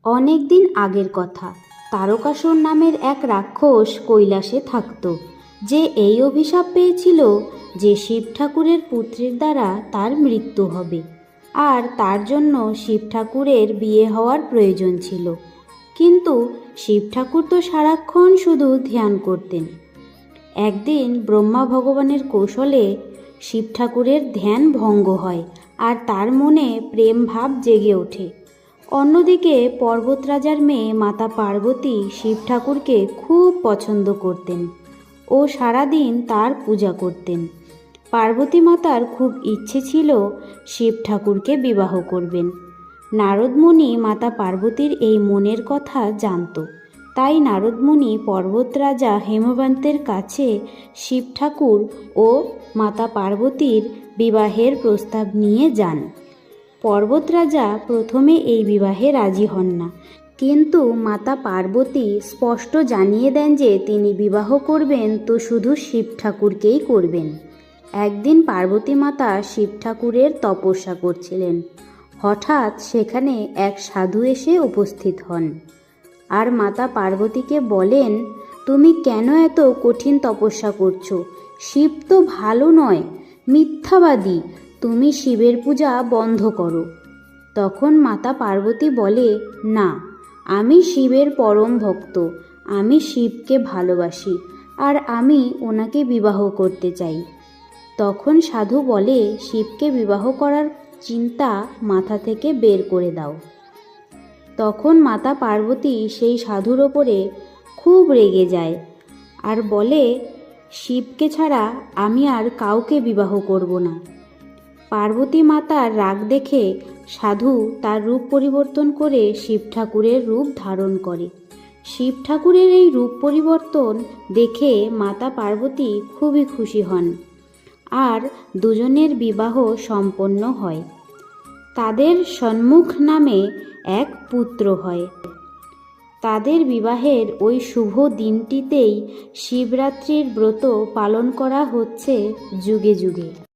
অনেক দিন আগের কথা। তারকাসুর নামের এক রাক্ষস কৈলাসে থাকত, যে এই অভিশাপ পেয়েছিল যে শিব ঠাকুরের পুত্রের দ্বারা তার মৃত্যু হবে, আর তার জন্য শিব ঠাকুরের বিয়ে হওয়ার প্রয়োজন ছিল। কিন্তু শিব ঠাকুর তো সারাক্ষণ শুধু ধ্যান করতেন। একদিন ব্রহ্মা ভগবানের কৌশলে শিব ঠাকুরের ধ্যান ভঙ্গ হয়, আর তার মনে প্রেম ভাব জেগে ওঠে। অন্যদিকে পর্বতরাজার মেয়ে মাতা পার্বতী শিব ঠাকুরকে খুব পছন্দ করতেন ও সারাদিন তার পূজা করতেন। পার্বতী মাতার খুব ইচ্ছে ছিল শিব ঠাকুরকে বিবাহ করবেন। নারদ মুনি মাতা পার্বতীর এই মনের কথা জানত, তাই নারদ মুনি পর্বতরাজা হেমবন্তের কাছে শিব ঠাকুর ও মাতা পার্বতীর বিবাহের প্রস্তাব নিয়ে যান। পর্বতরাজা প্রথমে এই বিবাহে রাজি হন না, কিন্তু মাতা পার্বতী স্পষ্ট জানিয়ে দেন যে তিনি বিবাহ করবেন তো শুধু শিব ঠাকুরকেই করবেন। একদিন পার্বতী মাতা শিব ঠাকুরের তপস্যা করছিলেন। হঠাৎ সেখানে এক সাধু এসে উপস্থিত হন, আর মাতা পার্বতীকে বলেন, তুমি কেন এত কঠিন তপস্যা করছো? শিব তো ভালো নয়, মিথ্যাবাদী, তুমি শিবের পূজা বন্ধ করো। তখন মাতা পার্বতী বলে, না, আমি শিবের পরম ভক্ত, আমি শিবকে ভালোবাসি, আর আমি ওনাকে বিবাহ করতে চাই। তখন সাধু বলে, শিবকে বিবাহ করার চিন্তা মাথা থেকে বের করে দাও। তখন মাতা পার্বতী সেই সাধুর ওপরে খুব রেগে যায় আর বলে, শিবকে ছাড়া আমি আর কাউকে বিবাহ করব না। পার্বতী মাতার রাগ দেখে সাধু তার রূপ পরিবর্তন করে শিব ঠাকুরের রূপ ধারণ করে। শিব ঠাকুরের এই রূপ পরিবর্তন দেখে মাতা পার্বতী খুবই খুশি হন, আর দুজনের বিবাহ সম্পন্ন হয়। তাদের সন্মুখ নামে এক পুত্র হয়। তাদের বিবাহের ওই শুভ দিনটিতেই শিবরাত্রির ব্রত পালন করা হচ্ছে যুগে যুগে।